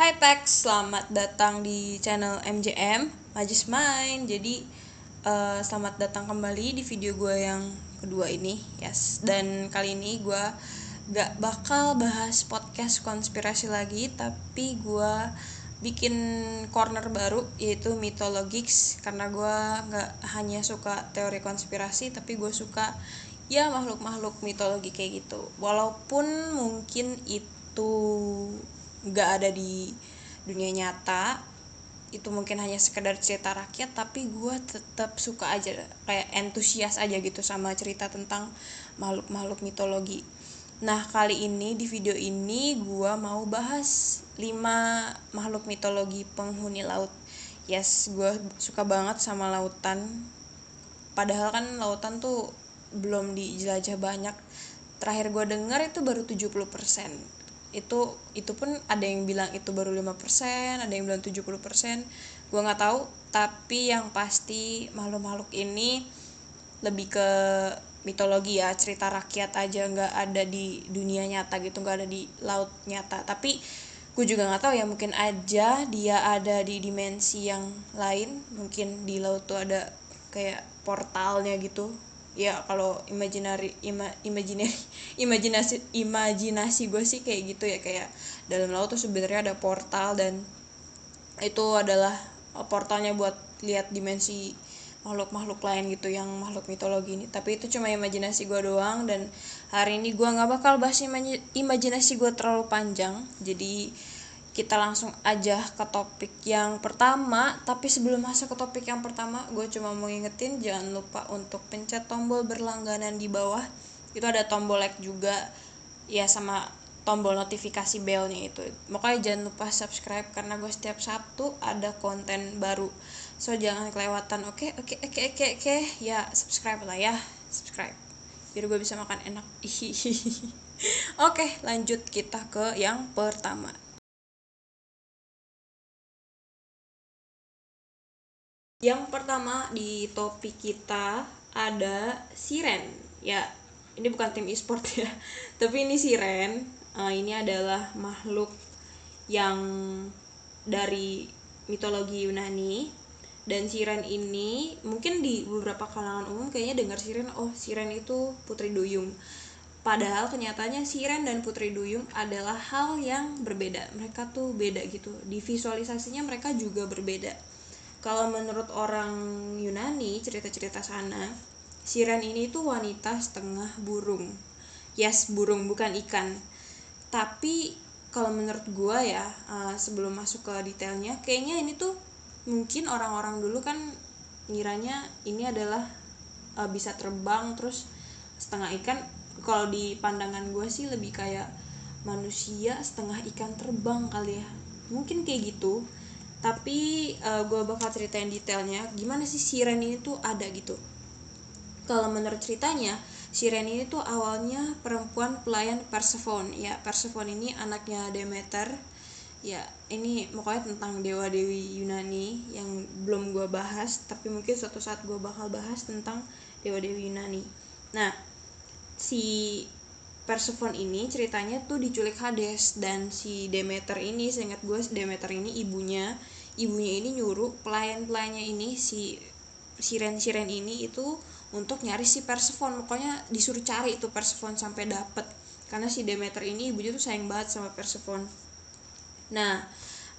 Hai Tex, selamat datang di channel MJM Majis Main. Jadi selamat datang kembali di video gue yang kedua ini, yes. Dan kali ini gue gak bakal bahas podcast konspirasi lagi, tapi gue bikin corner baru yaitu Mythologics, karena gue gak hanya suka teori konspirasi, tapi gue suka ya makhluk-makhluk mitologi kayak gitu. Walaupun mungkin itu nggak ada di dunia nyata, itu mungkin hanya sekedar cerita rakyat, tapi gue tetap suka aja, kayak entusias aja gitu sama cerita tentang makhluk-makhluk mitologi. Nah, kali ini di video ini gue mau bahas 5 makhluk mitologi penghuni laut. Yes, gue suka banget sama lautan. Padahal kan lautan tuh belum dijelajah banyak. Terakhir gue dengar itu baru 70%. Itu pun ada yang bilang itu baru 5%, ada yang bilang 70%. Gue nggak tahu, tapi yang pasti makhluk-makhluk ini lebih ke mitologi ya, cerita rakyat aja, nggak ada di dunia nyata gitu, nggak ada di laut nyata. Tapi gue juga nggak tahu ya, mungkin aja dia ada di dimensi yang lain, mungkin di laut tuh ada kayak portalnya gitu ya. Kalau imajinasi gue sih kayak gitu ya, kayak dalam laut tuh sebenarnya ada portal, dan itu adalah portalnya buat lihat dimensi makhluk-makhluk lain gitu, yang makhluk mitologi ini. Tapi itu cuma imajinasi gue doang, dan hari ini gue nggak bakal bahas imajinasi gue terlalu panjang. Jadi kita langsung aja ke topik yang pertama. Tapi sebelum masuk ke topik yang pertama, gue cuma mau ngingetin jangan lupa untuk pencet tombol berlangganan di bawah. Itu ada tombol like juga ya, sama tombol notifikasi belnya itu. Makanya jangan lupa subscribe, karena gue setiap Sabtu ada konten baru, so jangan kelewatan. Oke. Ya subscribe lah ya, subscribe biar gue bisa makan enak. Oke, lanjut kita ke yang pertama. Yang pertama di topik kita ada siren. Ya, ini bukan tim e-sport ya, tapi ini siren. Ini adalah makhluk yang dari mitologi Yunani. Dan siren ini mungkin di beberapa kalangan umum kayaknya dengar siren, oh siren itu putri duyung. Padahal kenyataannya siren dan putri duyung adalah hal yang berbeda. Mereka tuh beda gitu, di visualisasinya mereka juga berbeda. Kalau menurut orang Yunani, cerita-cerita sana, siren ini tuh wanita setengah burung. Yes, burung, bukan ikan. Tapi kalau menurut gue ya, sebelum masuk ke detailnya, kayaknya ini tuh mungkin orang-orang dulu kan ngiranya ini adalah bisa terbang terus setengah ikan. Kalau di pandangan gue sih lebih kayak manusia setengah ikan terbang kali ya, mungkin kayak gitu. Tapi gue bakal ceritain detailnya gimana sih siren ini tuh ada gitu. Kalau menurut ceritanya, siren ini tuh awalnya perempuan pelayan Persephone. Ya, Persephone ini anaknya Demeter. Ya, ini pokoknya tentang dewa-dewi Yunani yang belum gue bahas, tapi mungkin suatu saat gue bakal bahas tentang dewa-dewi Yunani. Nah, si Persephone ini ceritanya tuh diculik Hades, dan si Demeter ini, seingat gue Demeter ini ibunya ini nyuruh pelayan-pelayannya ini, si siren-siren ini itu untuk nyari si Persephone. Pokoknya disuruh cari itu Persephone sampai dapet, karena si Demeter ini ibunya tuh sayang banget sama Persephone. Nah,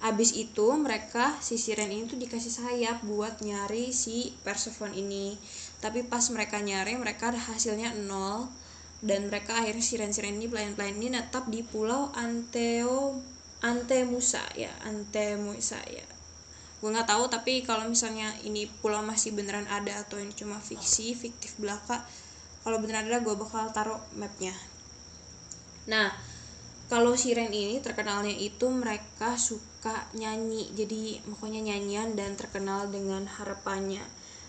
abis itu mereka, si siren ini tuh dikasih sayap buat nyari si Persephone ini. Tapi pas mereka nyari, mereka hasilnya 0. Dan mereka akhirnya siren-siren ini, pelayan-pelayan ini netap di pulau Antemusa ya. Gue nggak tahu, tapi kalau misalnya ini pulau masih beneran ada atau ini cuma fiktif belaka, kalau beneran ada gue bakal taruh mapnya. Nah, kalau siren ini terkenalnya itu mereka suka nyanyi, jadi pokoknya nyanyian dan terkenal dengan harapannya.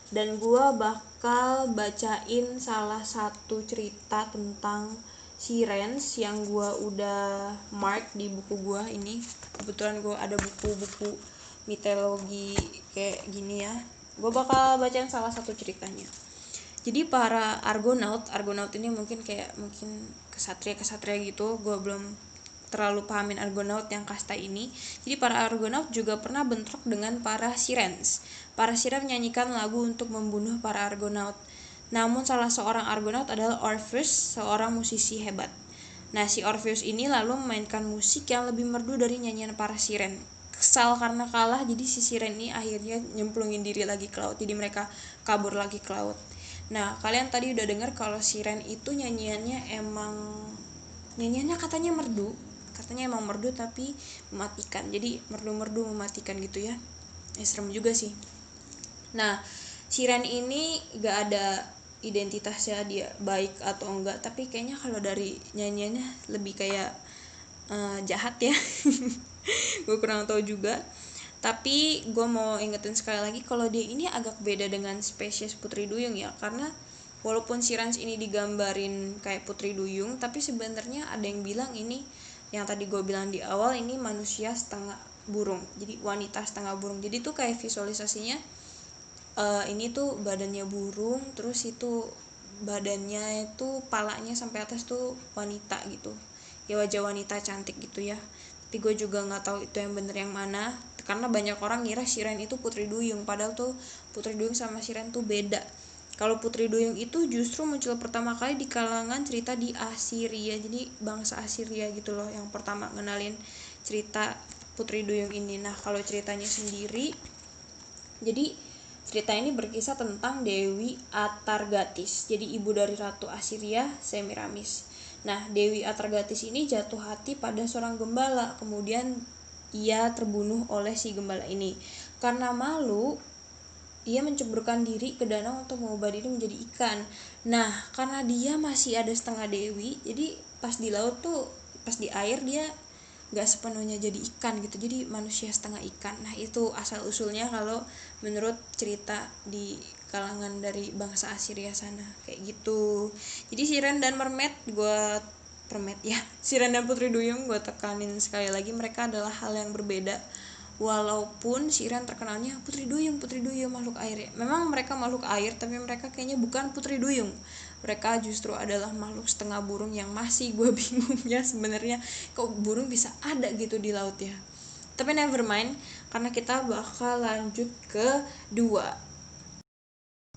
Dan gue bakal bacain salah satu cerita tentang sirens yang gue udah mark di buku gue ini. Kebetulan gue ada buku-buku mitologi kayak gini ya. Gue bakal bacain salah satu ceritanya. Jadi para Argonaut ini mungkin kayak kesatria gitu, gue belum terlalu pahamin Argonaut yang kasta ini. Jadi para Argonaut juga pernah bentrok dengan para Sirens. Para Siren menyanyikan lagu untuk membunuh para Argonaut. Namun salah seorang Argonaut adalah Orpheus, seorang musisi hebat. Nah, si Orpheus ini lalu memainkan musik yang lebih merdu dari nyanyian para Siren. Kesal karena kalah, jadi si Siren ini akhirnya nyemplungin diri lagi ke laut. Jadi mereka kabur lagi ke laut. Nah, kalian tadi udah dengar kalau Siren itu nyanyiannya katanya merdu. Katanya emang merdu tapi mematikan. Jadi merdu-merdu mematikan gitu ya. Serem juga sih. Nah, Siren ini gak ada identitasnya dia baik atau enggak, tapi kayaknya kalau dari nyanyiannya lebih kayak jahat ya. Gue kurang tahu juga. Tapi gue mau ingetin sekali lagi kalau dia ini agak beda dengan spesies putri duyung ya, karena walaupun Sirens ini digambarin kayak putri duyung, tapi sebenarnya ada yang bilang ini, yang tadi gue bilang di awal, ini manusia setengah burung, jadi wanita setengah burung. Jadi tuh kayak visualisasinya ini tuh badannya burung, terus itu badannya itu palanya sampai atas tuh wanita gitu ya, wajah wanita cantik gitu ya. Tapi gue juga nggak tahu itu yang bener yang mana, karena banyak orang ngira Siren itu putri duyung, padahal tuh putri duyung sama Siren tuh beda. Kalau putri duyung itu justru muncul pertama kali di kalangan cerita di Assyria, jadi bangsa Assyria gitu loh yang pertama ngenalin cerita putri duyung ini. Nah, kalau ceritanya sendiri, jadi cerita ini berkisah tentang Dewi Atargatis, jadi ibu dari Ratu Assyria Semiramis. Nah, Dewi Atargatis ini jatuh hati pada seorang gembala, kemudian ia terbunuh oleh si gembala ini. Karena malu, ia menceburkan diri ke danau untuk mengubah diri menjadi ikan. Nah, karena dia masih ada setengah dewi, jadi pas di laut tuh, pas di air dia gak sepenuhnya jadi ikan gitu, jadi manusia setengah ikan. Nah, itu asal usulnya kalau menurut cerita di kalangan dari bangsa Assyria sana, kayak gitu. Jadi Siren dan Siren dan Putri Duyung gue tekanin sekali lagi, mereka adalah hal yang berbeda. Walaupun Siren terkenalnya putri duyung makhluk air ya. Memang mereka makhluk air, tapi mereka kayaknya bukan putri duyung. Mereka justru adalah makhluk setengah burung yang masih gue bingung ya sebenarnya kok burung bisa ada gitu di laut ya. Tapi never mind, karena kita bakal lanjut ke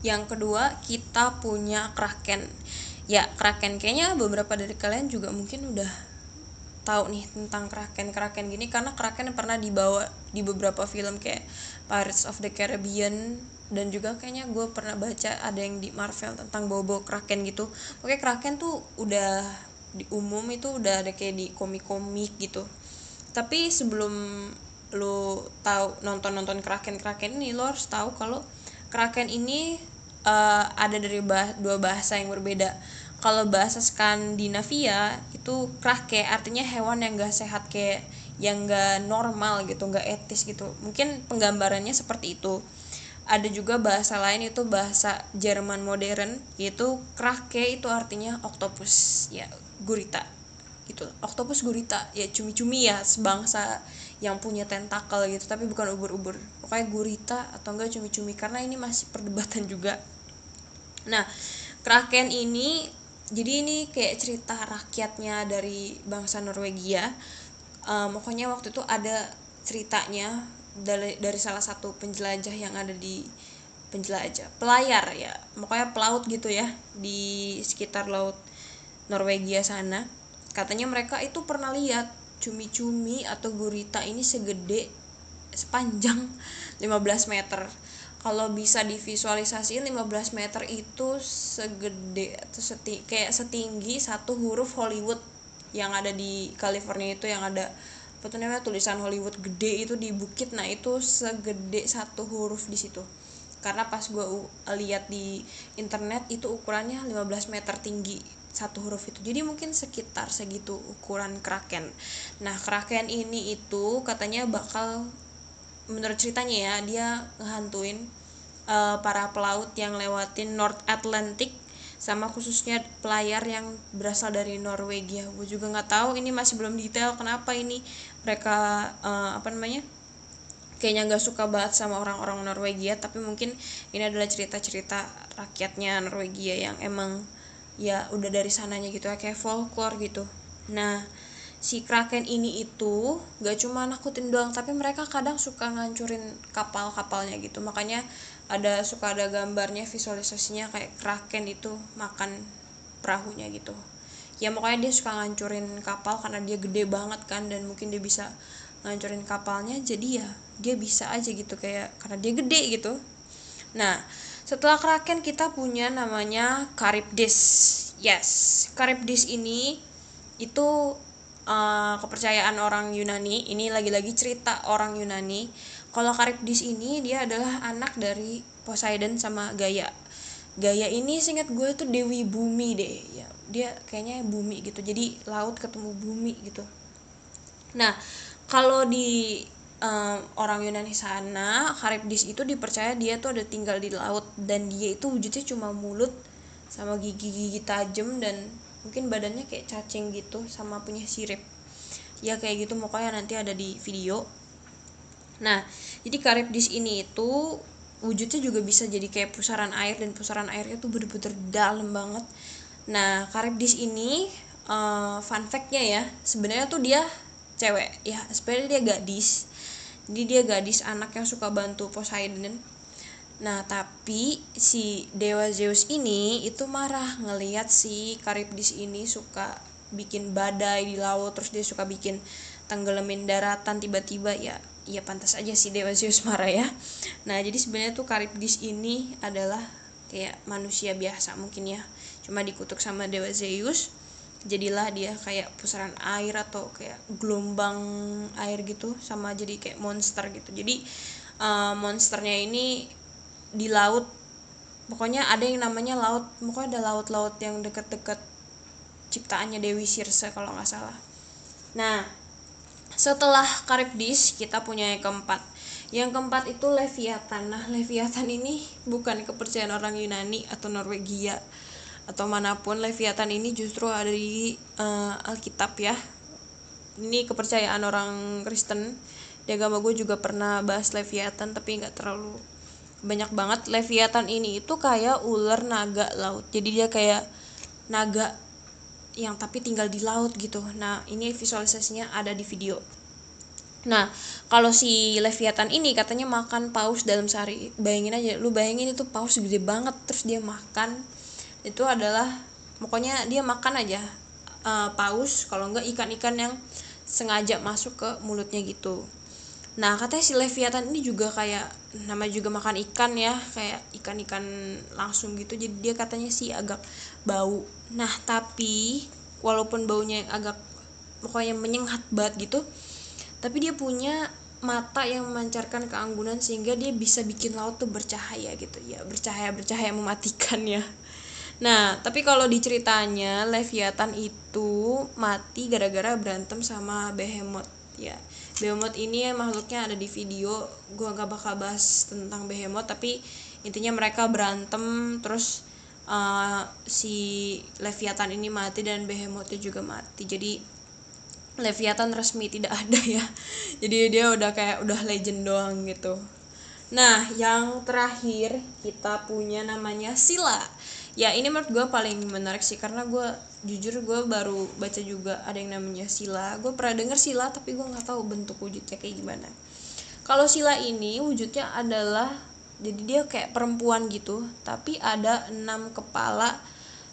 yang kedua kita punya Kraken. Ya, Kraken kayaknya beberapa dari kalian juga mungkin udah tahu nih tentang Kraken gini, karena Kraken pernah dibawa di beberapa film kayak Pirates of the Caribbean, dan juga kayaknya gue pernah baca ada yang di Marvel tentang bobo Kraken gitu. Oke, Kraken tuh udah di umum, itu udah ada kayak di komik-komik gitu. Tapi sebelum lo tahu nonton Kraken ini, lo harus tahu kalau Kraken ini ada dari dua bahasa yang berbeda. Kalau bahasa Skandinavia itu krake artinya hewan yang gak sehat, kayak yang gak normal gitu, gak etis gitu. Mungkin penggambarannya seperti itu. Ada juga bahasa lain, itu bahasa Jerman modern, yaitu krake itu artinya oktopus ya, gurita gitu. Oktopus gurita ya, cumi-cumi ya, sebangsa yang punya tentakel gitu, tapi bukan ubur-ubur. Pokoknya gurita atau enggak cumi-cumi, karena ini masih perdebatan juga. Nah, Kraken ini, jadi ini kayak cerita rakyatnya dari bangsa Norwegia. Pokoknya waktu itu ada ceritanya dari salah satu penjelajah yang ada di pelayar ya, pokoknya pelaut gitu ya, di sekitar laut Norwegia sana. Katanya mereka itu pernah lihat cumi-cumi atau gurita ini sepanjang 15 meter. Kalau bisa divisualisasiin, 15 meter itu segede atau kayak setinggi satu huruf Hollywood yang ada di California itu, yang ada apa tuh namanya, tulisan Hollywood gede itu di bukit. Nah, itu segede satu huruf di situ. Karena pas gue lihat di internet itu ukurannya 15 meter tinggi satu huruf itu. Jadi mungkin sekitar segitu ukuran Kraken. Nah, Kraken ini itu katanya bakal, menurut ceritanya ya, dia ngehantuin para pelaut yang lewatin North Atlantic, sama khususnya pelayar yang berasal dari Norwegia. Gue juga nggak tahu, ini masih belum detail kenapa ini mereka kayaknya nggak suka banget sama orang-orang Norwegia, tapi mungkin ini adalah cerita-cerita rakyatnya Norwegia yang emang ya udah dari sananya gitu ya, kayak folklore gitu. Nah, si Kraken ini itu gak cuma nakutin doang, tapi mereka kadang suka ngancurin kapal-kapalnya gitu. Makanya suka ada gambarnya, visualisasinya kayak Kraken itu makan perahunya gitu. Ya makanya dia suka ngancurin kapal karena dia gede banget kan, dan mungkin dia bisa ngancurin kapalnya, jadi ya dia bisa aja gitu kayak karena dia gede gitu. Nah, setelah Kraken kita punya namanya Charybdis. Yes, Charybdis ini itu kepercayaan orang Yunani. Ini lagi-lagi cerita orang Yunani. Kalau Charybdis ini dia adalah anak dari Poseidon sama Gaia. Gaia ini seingat gue tuh dewi bumi deh. Ya, dia kayaknya bumi gitu. Jadi laut ketemu bumi gitu. Nah, kalau di orang Yunani sana, Charybdis itu dipercaya dia tuh ada tinggal di laut, dan dia itu wujudnya cuma mulut sama gigi-gigi tajam, dan mungkin badannya kayak cacing gitu sama punya sirip. Ya kayak gitu, pokoknya nanti ada di video. Nah, jadi Charybdis ini itu wujudnya juga bisa jadi kayak pusaran air, dan pusaran airnya tuh bener-bener dalam banget. Nah, Charybdis ini fun fact-nya ya, sebenarnya tuh dia cewek ya, sebenarnya dia gadis. Jadi dia gadis anak yang suka bantu Poseidon. Nah, tapi si dewa Zeus ini itu marah ngelihat si Charybdis ini suka bikin badai di laut, terus dia suka bikin tenggelamin daratan tiba-tiba. Ya pantas aja si dewa Zeus marah ya. Nah, jadi sebenarnya tuh Charybdis ini adalah kayak manusia biasa mungkin ya, cuma dikutuk sama dewa Zeus, jadilah dia kayak pusaran air atau kayak gelombang air gitu, sama jadi kayak monster gitu. Jadi monsternya ini di laut, pokoknya ada yang namanya laut, pokoknya ada laut-laut yang deket-deket ciptaannya Dewi Circe kalau nggak salah. Nah, setelah Charybdis kita punya yang keempat. Yang keempat itu Leviathan. Nah, Leviathan ini bukan kepercayaan orang Yunani atau Norwegia atau manapun. Leviathan ini justru ada di Alkitab ya. Ini kepercayaan orang Kristen. Di agama gue juga pernah bahas Leviathan, tapi nggak terlalu banyak banget. Leviathan ini itu kayak ular naga laut. Jadi dia kayak naga yang tapi tinggal di laut gitu. Nah, ini visualisasinya ada di video. Nah, kalau si Leviathan ini katanya makan paus dalam sehari. Bayangin aja, lu bayangin itu paus gede banget, terus dia makan. Itu adalah, pokoknya dia makan aja paus, kalau enggak ikan-ikan yang sengaja masuk ke mulutnya gitu. Nah, katanya si Leviathan ini juga kayak, nama juga makan ikan ya, kayak ikan-ikan langsung gitu. Jadi dia katanya sih agak bau. Nah, tapi walaupun baunya yang agak pokoknya menyengat banget gitu, tapi dia punya mata yang memancarkan keanggunan sehingga dia bisa bikin laut tuh bercahaya gitu ya, bercahaya mematikan ya. Nah, tapi kalau diceritanya Leviathan itu mati gara-gara berantem sama Behemoth ya. Behemoth ini makhluknya ada di video, gue gak bakal bahas tentang Behemoth, tapi intinya mereka berantem, terus si Leviathan ini mati dan Behemothnya juga mati. Jadi Leviathan resmi tidak ada ya. Jadi dia udah legend doang gitu. Nah, yang terakhir kita punya namanya Scylla. Ya, ini menurut gue paling menarik sih, karena gue baru baca juga ada yang namanya Scylla. Gue pernah denger Scylla, tapi gue nggak tahu bentuk wujudnya kayak gimana. Kalau Scylla ini wujudnya adalah, jadi dia kayak perempuan gitu, tapi ada 6 kepala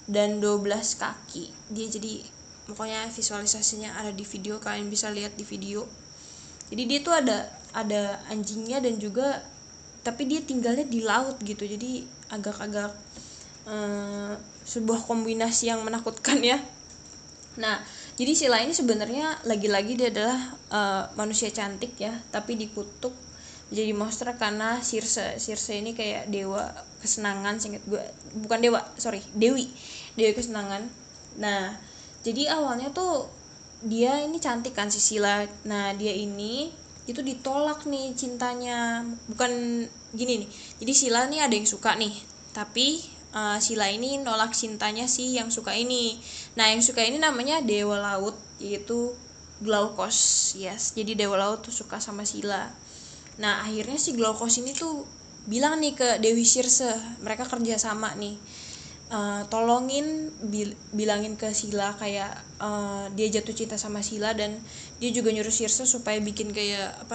dan 12 kaki. Dia jadi, pokoknya visualisasinya ada di video, kalian bisa lihat di video. Jadi dia tuh ada anjingnya, dan juga tapi dia tinggalnya di laut gitu. Jadi agak-agak sebuah kombinasi yang menakutkan ya. Nah, jadi Scylla ini sebenarnya lagi-lagi dia adalah manusia cantik ya, tapi dikutuk jadi monster karena Circe ini kayak dewa kesenangan, seingat gue, bukan dewa, dewi kesenangan. Nah, jadi awalnya tuh dia ini cantik kan si Scylla. Nah, dia ini itu ditolak nih cintanya, bukan gini nih. Jadi Scylla nih ada yang suka nih, tapi Scylla ini nolak cintanya si yang suka ini. Nah, yang suka ini namanya dewa laut, yaitu Glaukos. Yes, jadi dewa laut tuh suka sama Scylla. Nah, akhirnya si Glaukos ini tuh bilang nih ke Dewi Circe, mereka kerja sama nih. tolongin bilangin ke Sheila kayak dia jatuh cinta sama Sheila, dan dia juga nyuruh Circe supaya bikin kayak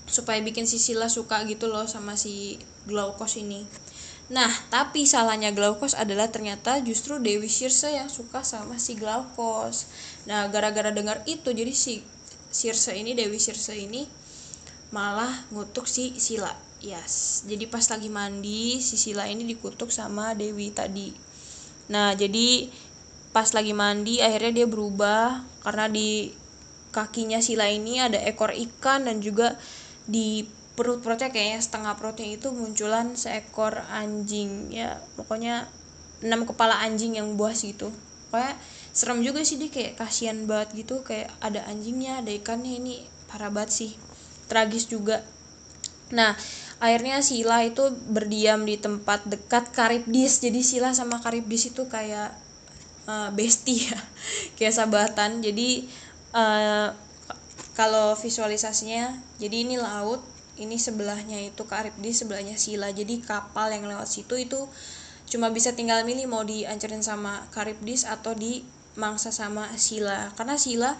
supaya bikin si Sheila suka gitu loh sama si Glaukos ini. Nah, tapi salahnya Glaukos adalah ternyata justru Dewi Circe yang suka sama si Glaukos. Nah, gara-gara dengar itu, jadi si Dewi Circe ini malah ngutuk si Sheila. Yes. Jadi pas lagi mandi, si Sheila ini dikutuk sama Dewi tadi. Nah, jadi pas lagi mandi akhirnya dia berubah karena di kakinya Sheila ini ada ekor ikan, dan juga di perutnya kayaknya setengah perutnya itu munculan seekor anjing, ya pokoknya 6 kepala anjing yang buas gitu. Pokoknya serem juga sih, dia kayak kasihan banget gitu, kayak ada anjingnya, ada ikannya, ini parah banget sih, tragis juga. Nah, akhirnya Sheila itu berdiam di tempat dekat Charybdis. Jadi Sheila sama Charybdis itu kayak bestie ya, kayak sahabatan. Jadi kalau visualisasinya, jadi ini laut, ini sebelahnya itu Charybdis, sebelahnya Sheila. Jadi kapal yang lewat situ itu cuma bisa tinggal milih mau dihancurin sama Charybdis atau dimangsa sama Sheila. Karena Sheila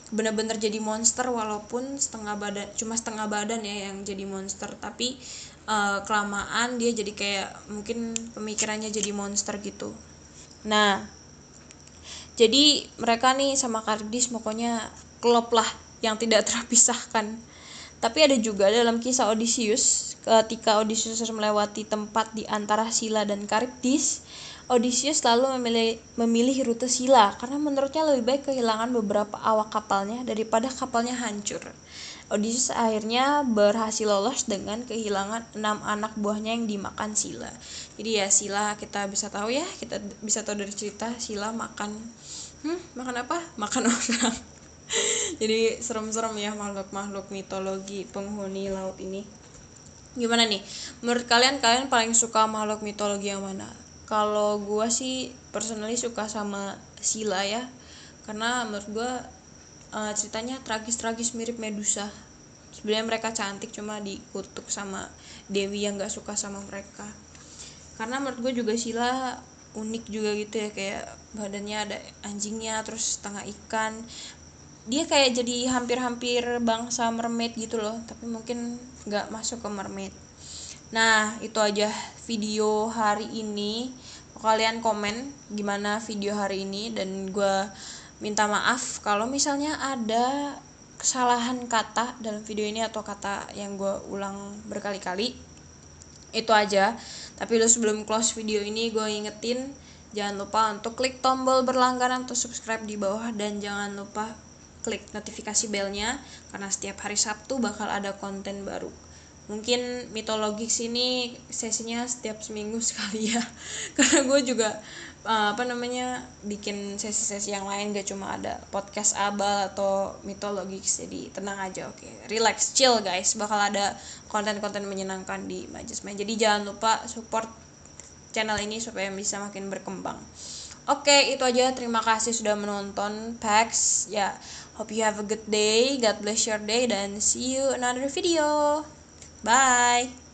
benar-benar jadi monster, walaupun cuma setengah badan ya yang jadi monster, tapi kelamaan dia jadi kayak mungkin pemikirannya jadi monster gitu. Nah, jadi mereka nih sama Charybdis pokoknya klop lah yang tidak terpisahkan. Tapi ada juga dalam kisah Odysseus, ketika Odysseus melewati tempat di antara Scylla dan Charybdis, Odysseus selalu memilih rute Scylla karena menurutnya lebih baik kehilangan beberapa awak kapalnya daripada kapalnya hancur. Odysseus akhirnya berhasil lolos dengan kehilangan 6 anak buahnya yang dimakan Scylla. Jadi ya Scylla kita bisa tahu dari cerita Scylla makan apa? Makan orang. Jadi serem-serem ya makhluk-makhluk mitologi penghuni laut ini. Gimana nih? Menurut kalian paling suka makhluk mitologi yang mana? Kalau gue sih personally suka sama Scylla ya. Karena menurut gue ceritanya tragis-tragis mirip Medusa. Sebenarnya mereka cantik, cuma dikutuk sama Dewi yang gak suka sama mereka. Karena menurut gue juga Scylla unik juga gitu ya, kayak badannya ada anjingnya, terus setengah ikan. Dia kayak jadi hampir-hampir bangsa mermaid gitu loh, tapi mungkin gak masuk ke mermaid. Nah, itu aja video hari ini. Kalian komen gimana video hari ini, dan gue minta maaf kalau misalnya ada kesalahan kata dalam video ini atau kata yang gue ulang berkali-kali. Itu aja. Tapi sebelum close video ini, gue ingetin jangan lupa untuk klik tombol berlangganan atau subscribe di bawah, dan jangan lupa klik notifikasi belnya karena setiap hari Sabtu bakal ada konten baru. Mungkin mitologis ini sesinya setiap seminggu sekali ya. Karena gue juga bikin sesi-sesi yang lain, gak cuma ada podcast Abal atau mitologis. Jadi tenang aja, oke. Relax, chill guys. Bakal ada konten-konten menyenangkan di Majesman. Jadi jangan lupa support channel ini supaya bisa makin berkembang. Oke, itu aja. Terima kasih sudah menonton Pax. Ya, hope you have a good day. God bless your day, dan see you another video. Bye.